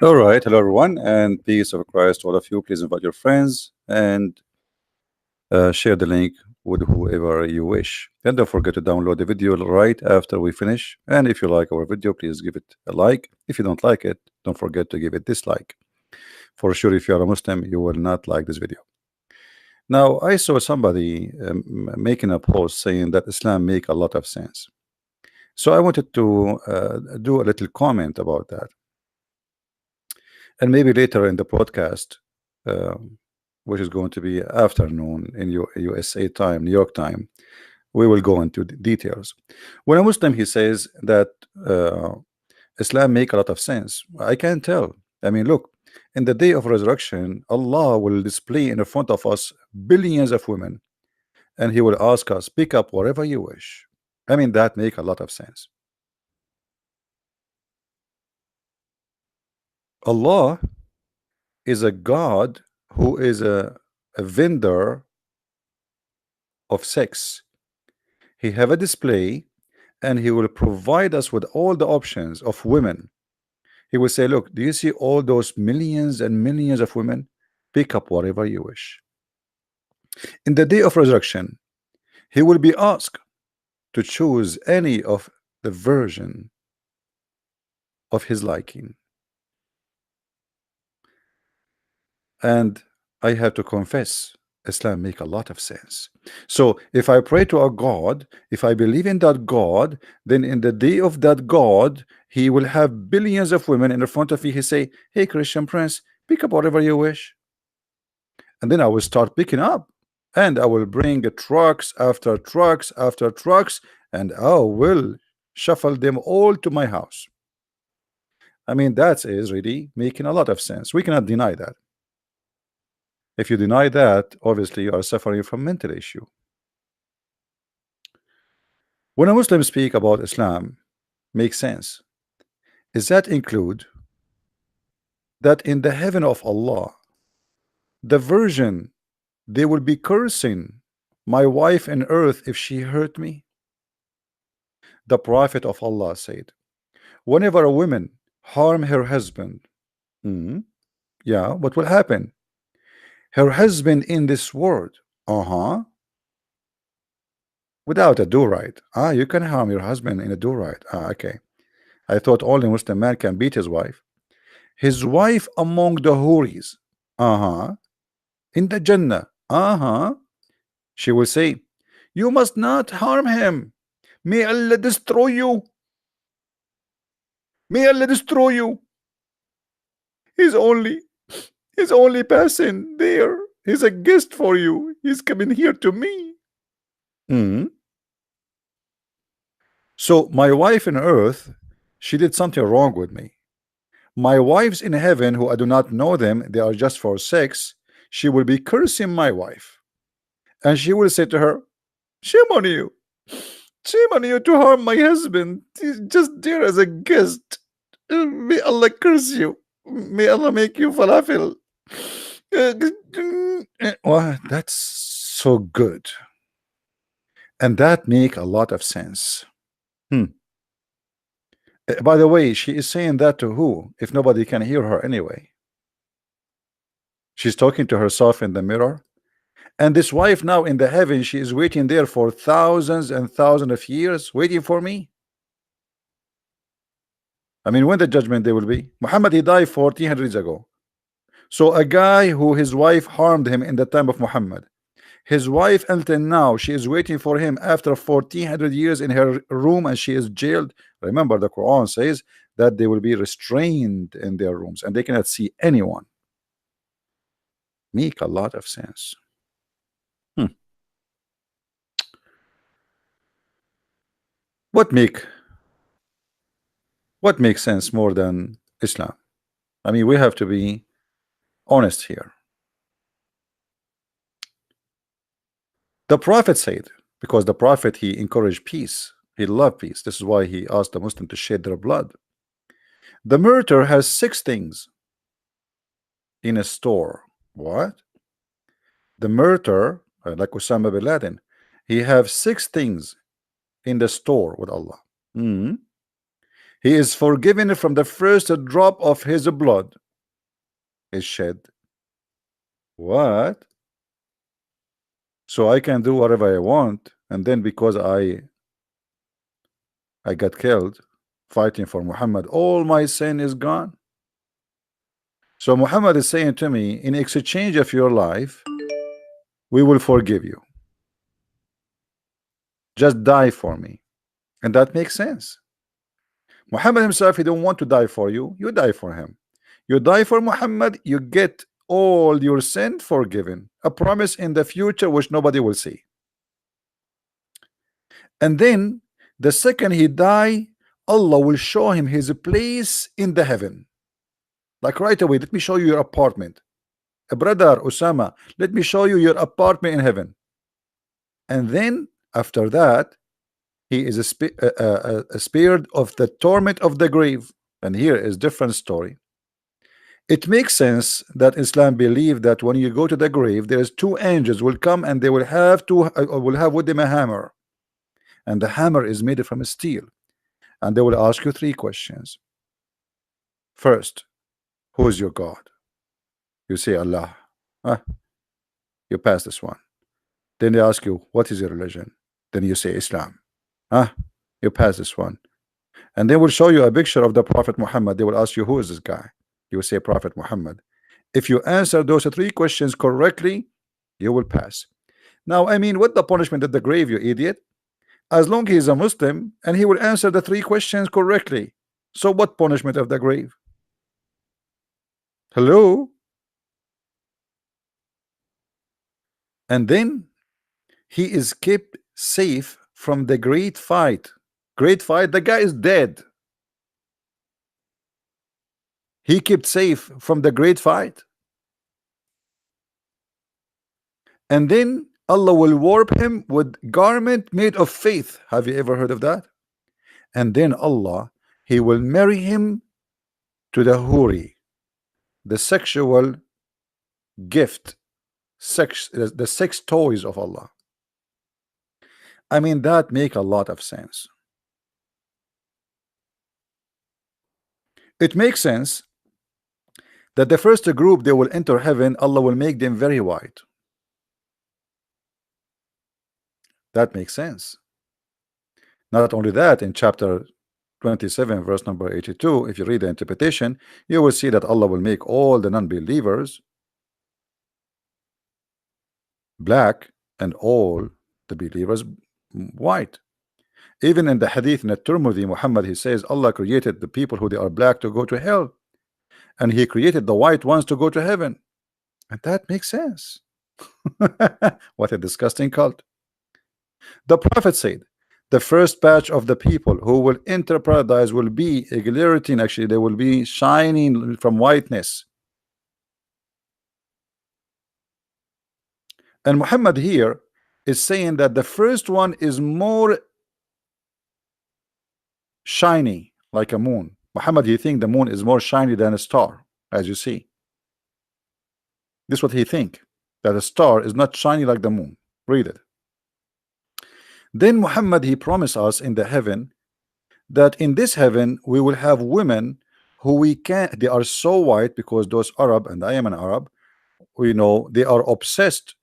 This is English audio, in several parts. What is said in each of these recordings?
All right, hello everyone, and peace of Christ to all of you. Please invite your friends and share the link with whoever you wish. And don't forget to download the video right after we finish. And if you like our video, please give it a like. If you don't like it, don't forget to give it dislike. For sure, if you are a Muslim, you will not like this video. Now, I saw somebody making a post saying that Islam make a lot of sense. So I wanted to do a little comment about that. And maybe later in the podcast, which is going to be afternoon in USA time, New York time, we will go into the details. When a Muslim he says that Islam make a lot of sense, I can't tell. I mean, look, in the day of resurrection, Allah will display in front of us billions of women, and He will ask us, pick up whatever you wish. I mean, that make a lot of sense. Allah is a God who is a vendor of sex. He have a display and he will provide us with all the options of women. He will say, look, do you see all those millions and millions of women? Pick up whatever you wish. In the day of resurrection, he will be asked to choose any of the version of his liking. And I have to confess, Islam make a lot of sense. So if I pray to a God, if I believe in that God, then in the day of that God, he will have billions of women in front of me. He say, hey, Christian Prince, pick up whatever you wish. And then I will start picking up, and I will bring trucks after trucks after trucks, and I will shuffle them all to my house. I mean, that is really making a lot of sense. We cannot deny that. If you deny that, obviously you are suffering from mental issue. When a Muslim speak about Islam, makes sense. Does that include that in the heaven of Allah, the virgin, they will be cursing my wife in earth if she hurt me? The Prophet of Allah said, whenever a woman harm her husband, yeah, what will happen? Her husband in this world, without a do-right. You can harm your husband in a do-right. Okay. I thought only Muslim man can beat his wife. His wife among the houris, in the Jannah, she will say, you must not harm him. May Allah destroy you. May Allah destroy you. He's only passing there. He's a guest for you. He's coming here to me. So my wife in earth, she did something wrong with me. My wives in heaven, who I do not know them, they are just for sex, she will be cursing my wife. And she will say to her, shame on you. Shame on you to harm my husband. He's just there as a guest. May Allah curse you. May Allah make you falafel. Well, that's so good. And that make a lot of sense. By the way, she is saying that to who? If nobody can hear her anyway. She's talking to herself in the mirror. And this wife now in the heaven, she is waiting there for thousands and thousands of years, waiting for me. I mean, when the judgment day will be? Muhammad, he died 1400 years ago. So a guy who his wife harmed him in the time of Muhammad, his wife until now, she is waiting for him after 1400 years in her room, and she is jailed. Remember, the Quran says that they will be restrained in their rooms and they cannot see anyone. Make a lot of sense. What makes sense more than Islam? I mean, we have to be honest here. The Prophet said, because the Prophet, he encouraged peace, he loved peace. This is why he asked the Muslim to shed their blood. The murderer has 6 things in a store. What? The murderer, like Osama bin Laden, he have 6 things in the store with Allah. He is forgiven from the first drop of his blood is shed. What? So I can do whatever I want, and then because I got killed fighting for Muhammad, all my sin is gone. So Muhammad is saying to me, in exchange of your life, we will forgive you. Just die for me. And that makes sense. Muhammad himself, he don't want to die for you, you die for him. You die for Muhammad, you get all your sin forgiven. A promise in the future which nobody will see. And then the second he die, Allah will show him his place in the heaven. Like right away, let me show you your apartment. Brother Osama, let me show you your apartment in heaven. And then after that, he is spared of the torment of the grave. And here is different story. It makes sense that Islam believe that when you go to the grave, there's two angels will come and they will have with them a hammer, and the hammer is made from steel, and they will ask you three questions. First, who is your God? You say Allah. You pass this one. Then they ask you, what is your religion? Then you say Islam. You pass this one. And they will show you a picture of the Prophet Muhammad. They will ask you, who is this guy? You will say Prophet Muhammad. If you answer those three questions correctly, you will pass. Now, I mean, what the punishment at the grave, you idiot? As long as he is a Muslim and he will answer the three questions correctly. So what punishment of the grave? Hello? And then he is kept safe from the great fight. Great fight, the guy is dead. He kept safe from the great fight. And then Allah will warp him with garment made of faith. Have you ever heard of that? And then Allah, he will marry him to the huri, the sexual gift, the sex toys of Allah. I mean, that make a lot of sense. It makes sense that the first group they will enter heaven, Allah will make them very white. That makes sense. Not only that, in chapter 27 verse number 82, if you read the interpretation, you will see that Allah will make all the non-believers black and all the believers white. Even in the hadith in the Tirmidhi, Muhammad, he says Allah created the people who they are black to go to hell, and he created the white ones to go to heaven. And that makes sense. What a disgusting cult. The Prophet said the first batch of the people who will enter paradise will be eglatin. Actually, they will be shining from whiteness. And Muhammad here is saying that the first one is more shiny, like a moon. Muhammad, he think the moon is more shiny than a star, as you see. This is what he think, that a star is not shiny like the moon. Read it. Then Muhammad, he promised us in the heaven that in this heaven we will have women who they are so white, because those Arab, and I am an Arab, we know they are obsessed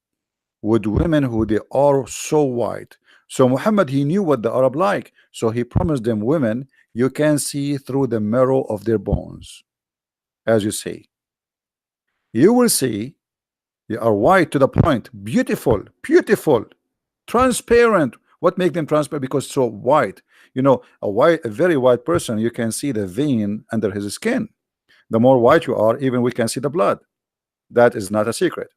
with women who they are so white. So Muhammad, he knew what the Arab like, so he promised them women you can see through the marrow of their bones. As you see, you will see they are white to the point, beautiful, transparent. What make them transparent? Because so white. You know, a very white person, you can see the vein under his skin. The more white you are, even we can see the blood. That is not a secret.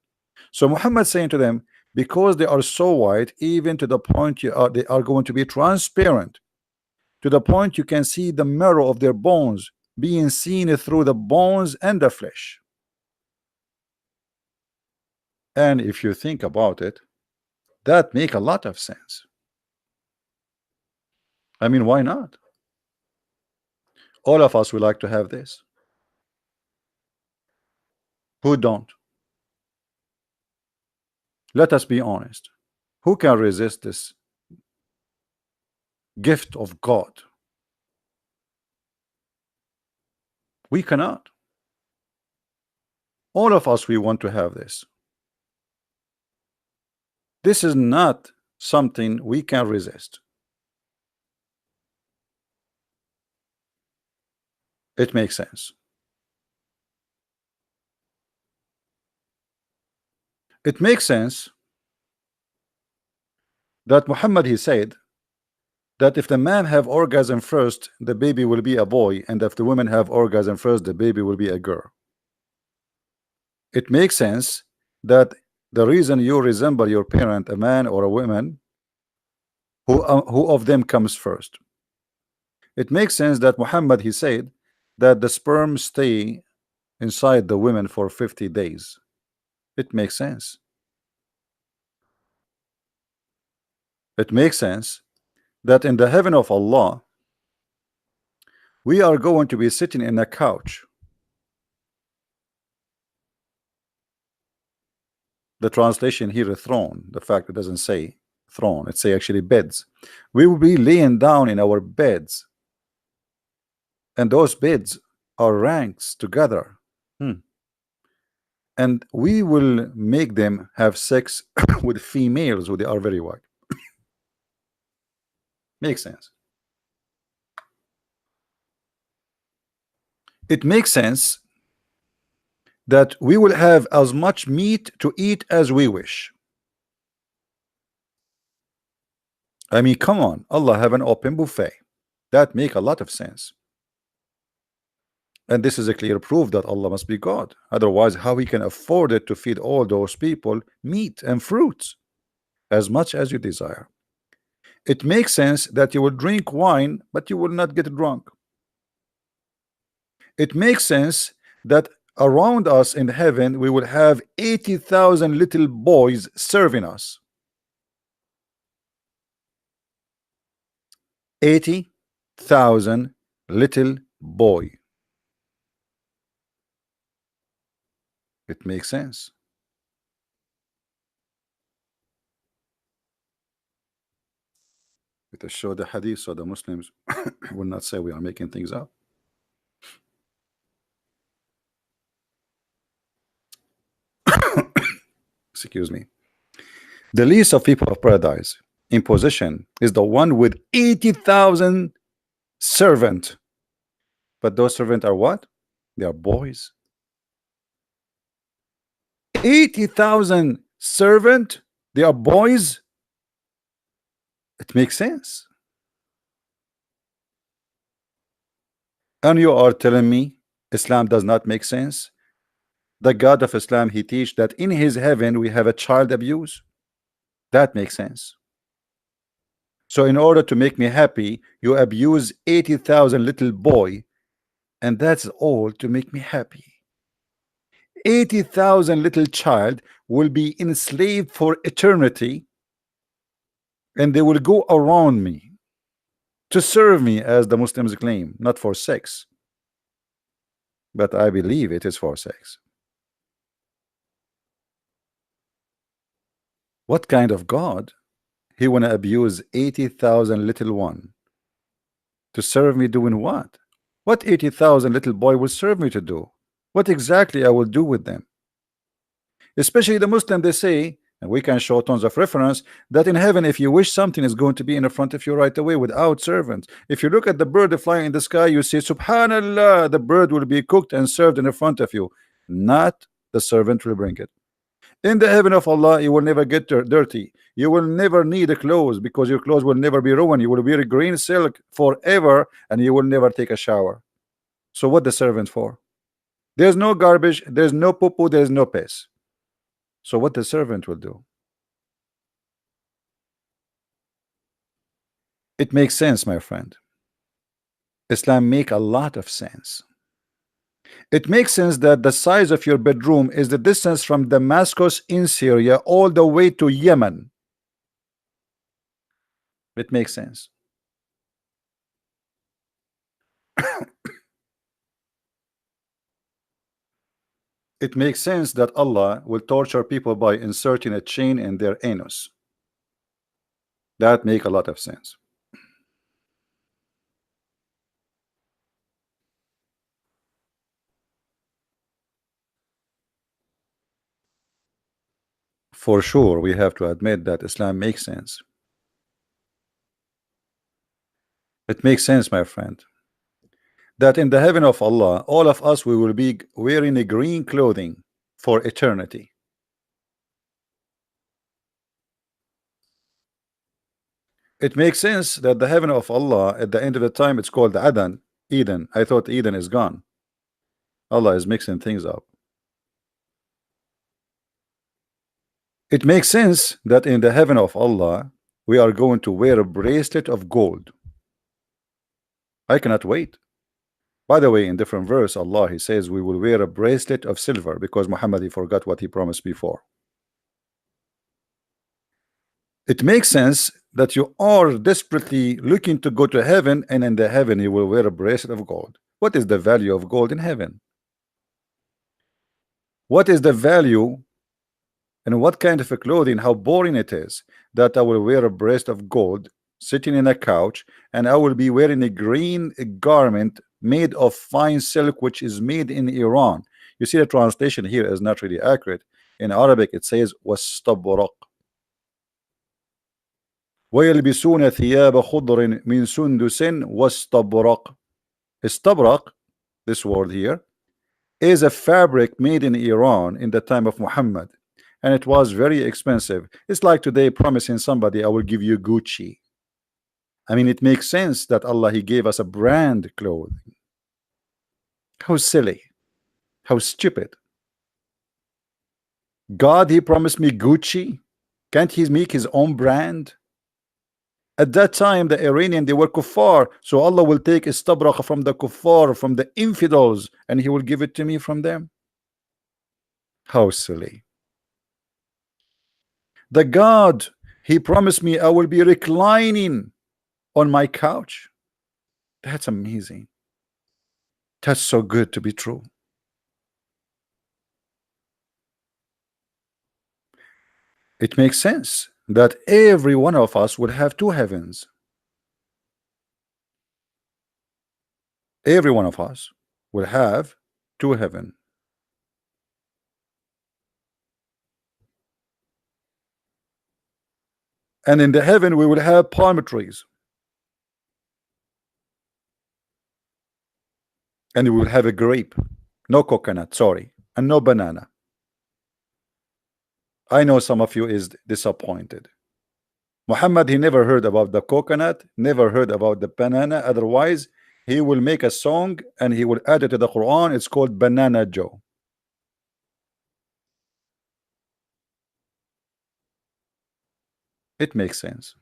So Muhammad saying to them, because they are so white, even to the point they are going to be transparent, to the point you can see the marrow of their bones being seen through the bones and the flesh. And if you think about it, that make a lot of sense. I mean, why not? All of us would like to have this. Who don't? Let us be honest. Who can resist this gift of God? We cannot. All of us, we want to have this. This is not something we can resist. It makes sense. It makes sense that Muhammad, he said that if the man have orgasm first, the baby will be a boy, and if the women have orgasm first, the baby will be a girl. It makes sense that the reason you resemble your parent, a man or a woman, who of them comes first. It makes sense that Muhammad, he said that the sperm stay inside the women for 50 days. It makes sense. It makes sense that in the heaven of Allah we are going to be sitting in a couch. The translation here is throne. The fact it doesn't say throne, it say actually beds. We will be laying down in our beds, and those beds are ranks together. And we will make them have sex with females who they are very white. Makes sense. It makes sense that we will have as much meat to eat as we wish. I mean, come on, Allah have an open buffet. That make a lot of sense. And this is a clear proof that Allah must be God. Otherwise, how He can afford it to feed all those people meat and fruits as much as you desire? It makes sense that you will drink wine, but you will not get drunk. It makes sense that around us in heaven we will have 80,000 little boys serving us. 80,000 little boy. It makes sense. It will show the hadith so the Muslims will not say we are making things up. Excuse me. The least of people of paradise in position is the one with 80,000 servant. But those servants are what? They are boys. 80,000 servant, they are boys. It makes sense. And you are telling me Islam does not make sense? The God of Islam, he teach that in his heaven we have a child abuse. That makes sense. So in order to make me happy, you abuse 80,000 little boy, and that's all to make me happy. 80,000 little child will be enslaved for eternity, and they will go around me to serve me, as the Muslims claim, not for sex. But I believe it is for sex. What kind of God? He want to abuse 80,000 little one to serve me doing what? What 80,000 little boy will serve me to do? What exactly I will do with them? Especially the Muslim, they say, and we can show tons of reference, that in heaven if you wish something is going to be in the front of you right away without servants. If you look at the bird flying in the sky, you see subhanallah, the bird will be cooked and served in the front of you, not the servant will bring it. In the heaven of Allah, you will never get dirty. You will never need a clothes because your clothes will never be ruined. You will wear green silk forever and you will never take a shower. So what the servant for? There's no garbage, there's no poo-poo, there's no piss. So what the servant will do? It makes sense, my friend. Islam make a lot of sense. It makes sense that the size of your bedroom is the distance from Damascus in Syria all the way to Yemen. It makes sense. It makes sense that Allah will torture people by inserting a chain in their anus. That make a lot of sense. For sure, we have to admit that Islam makes sense. It makes sense, my friend, that in the heaven of Allah, all of us, we will be wearing a green clothing for eternity. It makes sense that the heaven of Allah, at the end of the time, it's called Adan, Eden. I thought Eden is gone. Allah is mixing things up. It makes sense that in the heaven of Allah, we are going to wear a bracelet of gold. I cannot wait. By the way, in different verse, Allah, he says we will wear a bracelet of silver, because Muhammad, he forgot what he promised before. It makes sense that you are desperately looking to go to heaven, and in the heaven you will wear a bracelet of gold. What is the value of gold in heaven? What is the value, and what kind of a clothing, how boring it is that I will wear a bracelet of gold sitting in a couch, and I will be wearing a green garment made of fine silk, which is made in Iran. You see, the translation here is not really accurate. In Arabic it says wastabraq. وَيَلْبِسُونَ ثِيَابَ خُضْرٍ مِنْ سُنْدُسٍ وَاسْتَبْرَقٍ. Istabraq, this word here, is a fabric made in Iran in the time of Muhammad, and it was very expensive. It's like today promising somebody, I will give you Gucci. I mean, it makes sense that Allah, he gave us a brand clothing. How silly, how stupid. God, he promised me Gucci. Can't he make his own brand? At that time, the Iranian, they were kuffar, so Allah will take istabraq from the kuffar, from the infidels, and he will give it to me from them. How silly. The God, he promised me I will be reclining on my couch. That's amazing. That's so good to be true. It makes sense that every one of us would have two heavens. Every one of us will have two heaven. And in the heaven we will have palm trees. And we will have a grape, no coconut, sorry, and no banana. I know some of you is disappointed. Muhammad, he never heard about the coconut, never heard about the banana. Otherwise, he will make a song and he will add it to the Quran. It's called Banana Joe. It makes sense.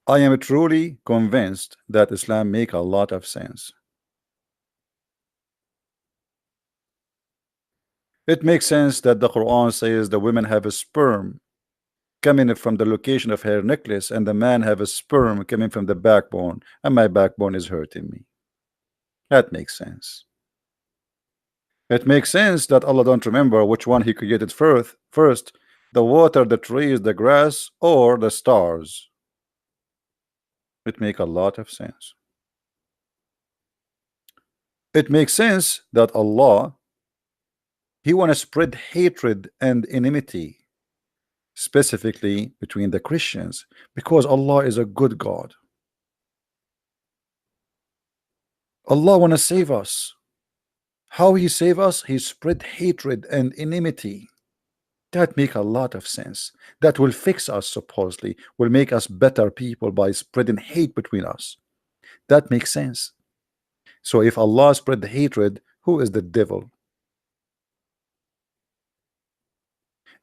I am truly convinced that Islam make a lot of sense. It makes sense that the Quran says the women have a sperm coming from the location of her necklace, and the man have a sperm coming from the backbone, and my backbone is hurting me. That makes sense. It makes sense that Allah don't remember which one he created first, the water, the trees, the grass, or the stars. It makes a lot of sense. It makes sense that Allah, he want to spread hatred and enmity, specifically between the Christians, because Allah is a good God. Allah want to save us. How he save us? He spread hatred and enmity. That make a lot of sense. That will fix us, supposedly, will make us better people by spreading hate between us. That makes sense. So if Allah spread the hatred, who is the devil?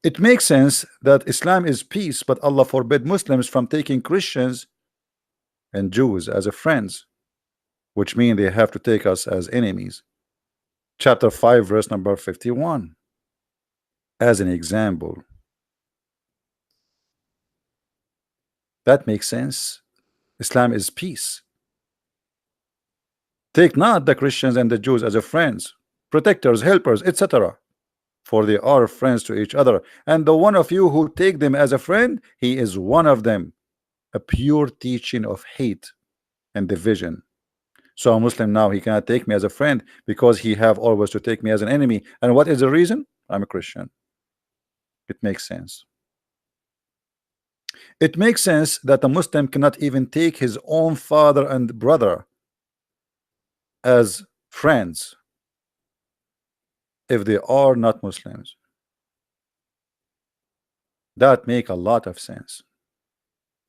It makes sense that Islam is peace, but Allah forbid Muslims from taking Christians and Jews as a friends, which mean they have to take us as enemies. Chapter 5 verse number 51 as an example. That makes sense. Islam is peace. Take not the Christians and the Jews as a friends, protectors, helpers, etc., for they are friends to each other, and the one of you who take them as a friend, he is one of them. A pure teaching of hate and division. So a Muslim now, he cannot take me as a friend because he have always to take me as an enemy. And what is the reason? I'm a Christian. It makes sense. It makes sense that a Muslim cannot even take his own father and brother as friends if they are not Muslims. That make a lot of sense.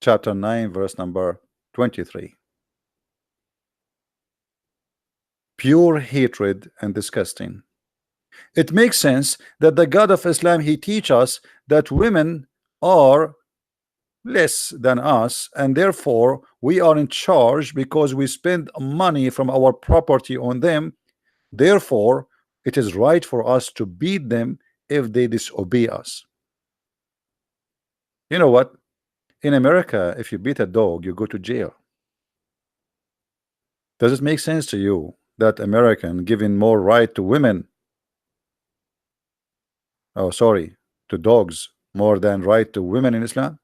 Chapter 9 verse number 23. Pure hatred and disgusting. It makes sense that the God of Islam, he teach us that women are less than us, and therefore we are in charge because we spend money from our property on them. Therefore it is right for us to beat them if they disobey us. You know what? In America, if you beat a dog, you go to jail. Does it make sense to you that American giving more right to women, oh sorry, to dogs more than right to women in Islam?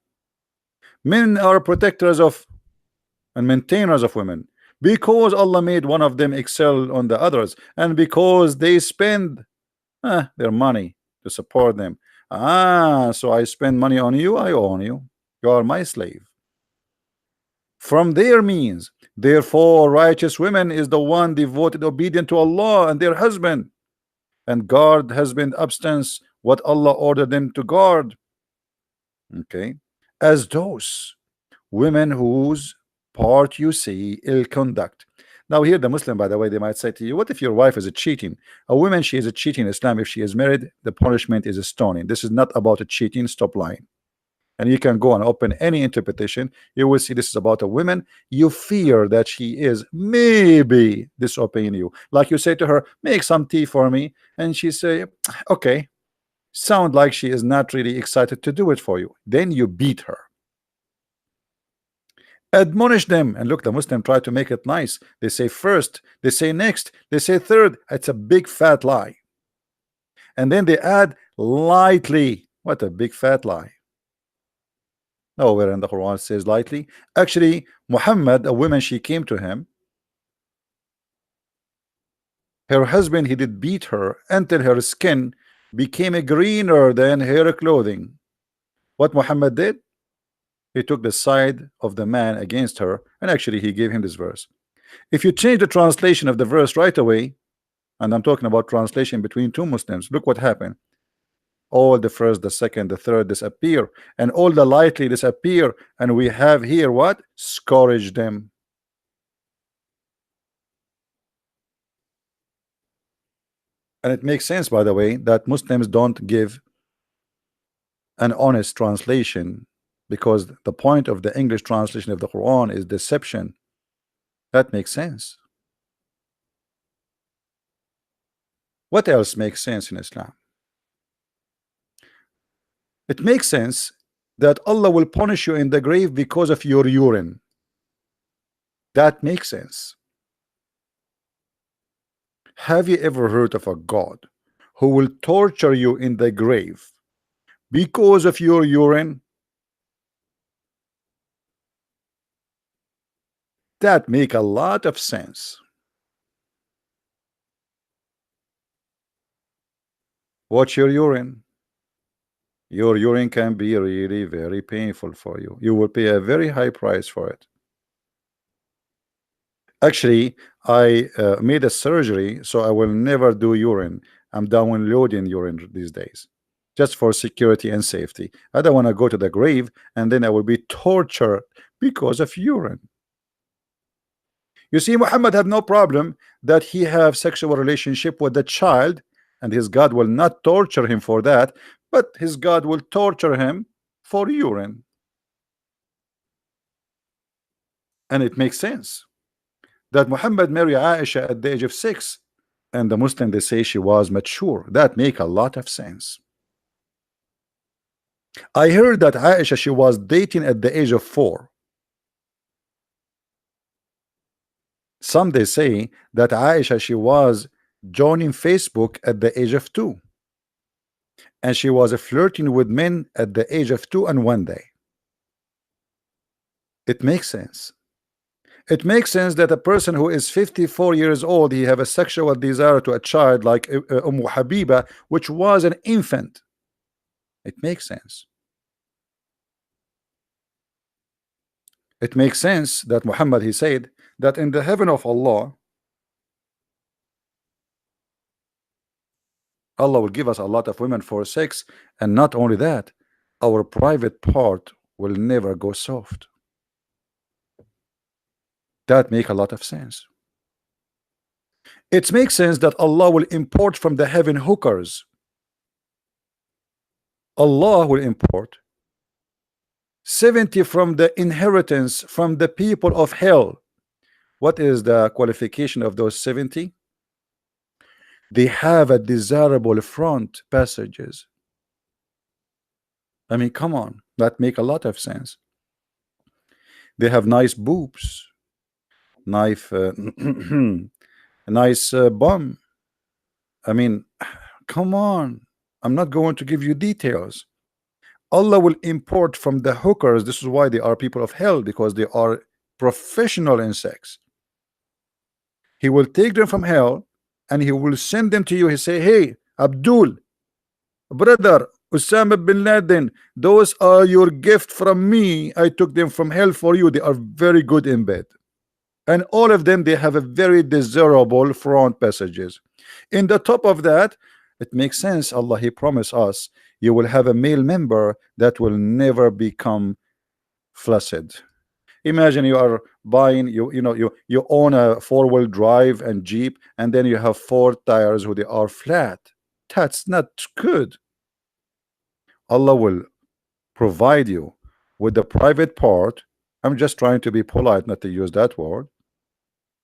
Men are protectors of and maintainers of women because Allah made one of them excel on the others, and because they spend their money to support them. So I spend money on you, I own you. You are my slave. From their means, therefore righteous women is the one devoted obedient to Allah and their husband, and guard husband abstinence what Allah ordered them to guard. Okay, as those women whose part you see ill conduct. Now here the Muslim, by the way, they might say to you, what if your wife is a cheating? A woman, she is a cheating in Islam. If she is married, the punishment is a stoning. This is not about a cheating. Stop lying. And you can go and open any interpretation, you will see this is about a woman. You fear that she is maybe disobeying you, like you say to her, make some tea for me, and she say, okay, sound like she is not really excited to do it for you. Then you beat her, admonish them. And look, the Muslim try to make it nice. They say first, they say next, they say third. It's a big fat lie. And then they add lightly. What a big fat lie. Nowhere in the Quran says lightly. Actually, Muhammad, a woman, she came to him. Her husband, he did beat her until her skin became greener than her clothing. What Muhammad did? He took the side of the man against her, and actually he gave him this verse. If you change the translation of the verse right away, and I'm talking about translation between two Muslims, look what happened. All the first, the second, the third disappear, and all the lightly disappear, and we have here what? Scourge them. And it makes sense, by the way, that Muslims don't give an honest translation, because the point of the English translation of the Quran is deception. That makes sense. What else makes sense in Islam? It makes sense that Allah will punish you in the grave because of your urine. That makes sense. Have you ever heard of a God who will torture you in the grave because of your urine? That make a lot of sense. Watch your urine. Your urine can be really very painful for you. You will pay a very high price for it. Actually, I made a surgery, so I will never do urine. I'm downloading urine these days, just for security and safety. I don't want to go to the grave and then I will be tortured because of urine. You see, Muhammad had no problem that he have sexual relationship with the child, and his God will not torture him for that, but his God will torture him for urine. And it makes sense that Muhammad married Aisha at the age of 6, and the Muslim, they say she was mature. That make a lot of sense. I heard that Aisha, she was dating at the age of 4. Some they say that Aisha, she was joining Facebook at the age of 2, and she was flirting with men at the age of 2 and 1 day. It makes sense. It makes sense that a person who is 54 years old, he have a sexual desire to a child like Habiba, which was an infant. It makes sense. It makes sense that Muhammad, he said that in the heaven of Allah, Allah will give us a lot of women for sex, and not only that, our private part will never go soft. That make a lot of sense. It makes sense that Allah will import from the heaven hookers. Allah will import 70 from the inheritance from the people of hell. What is the qualification of those 70? They have a desirable front passages. I mean, come on, that make a lot of sense. They have nice boobs, nice nice bum. I mean, come on, I'm not going to give you details. Allah will import from the hookers. This is why they are people of hell, because they are professional in sex. He will take them from hell and he will send them to you. He say, hey, Abdul, brother, Osama bin Laden, those are your gift from me. I took them from hell for you. They are very good in bed. And all of them, they have a very desirable front passages. In the top of that, it makes sense. Allah, he promised us, you will have a male member that will never become flaccid. Imagine you are buying, you own a 4-wheel drive and Jeep, and then you have 4 tires who they are flat. That's not good. Allah will provide you with the private part. I'm just trying to be polite, not to use that word.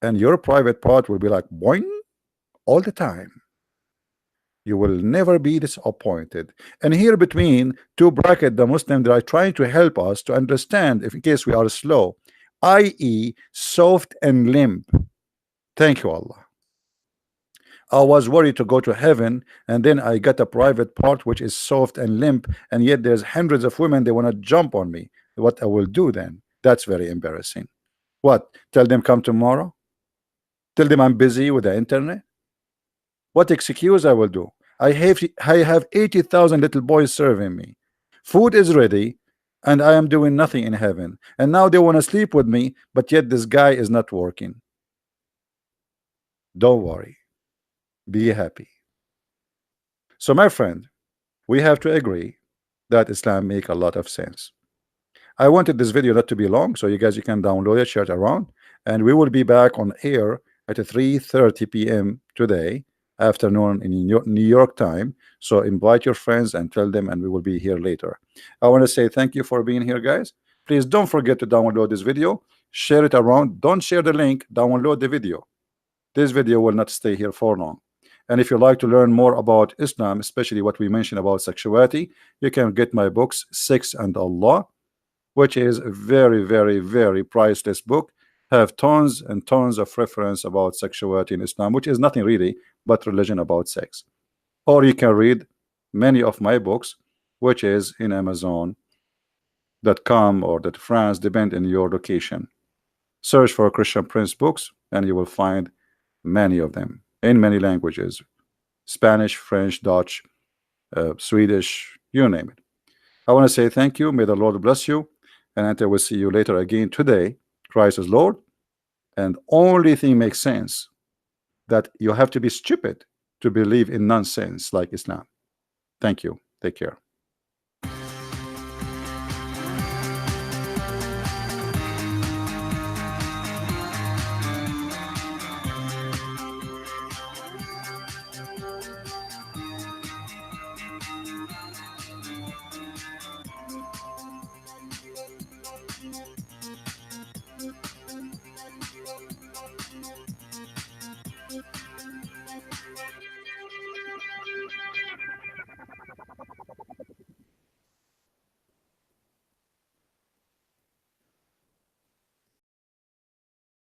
And your private part will be like boing all the time. You will never be disappointed. And here between two brackets, the Muslims, they are trying to help us to understand, if in case we are slow, i.e. soft and limp. Thank you, Allah. I was worried to go to heaven, and then I got a private part which is soft and limp, and yet there's hundreds of women, they want to jump on me. What I will do then? That's very embarrassing. What? Tell them come tomorrow? Tell them I'm busy with the internet? What excuse I will do? I have 80,000 little boys serving me. Food is ready, and I am doing nothing in heaven. And now they want to sleep with me, but yet this guy is not working. Don't worry. Be happy. So my friend, we have to agree that Islam make a lot of sense. I wanted this video not to be long, so you guys, you can download it, share it around, and we will be back on air at 3:30 p.m. today afternoon in New York time. So invite your friends and tell them, and we will be here later. I want to say thank you for being here, guys. Please don't forget to download this video, share it around. Don't share the link, download the video. This video will not stay here for long. And if you like to learn more about Islam, especially what we mentioned about sexuality, you can get my books, Sex and Allah, which is a very, very, very priceless book. Have tons and tons of reference about sexuality in Islam, which is nothing really but religion about sex. Or you can read many of my books, which is in Amazon.com or that France, depend on your location. Search for Christian Prince books and you will find many of them in many languages: Spanish, French, Dutch, Swedish, you name it. I want to say thank you. May the Lord bless you, and until we see you later again today, Christ is Lord. And only thing makes sense, that you have to be stupid to believe in nonsense like Islam. Thank you. Take care.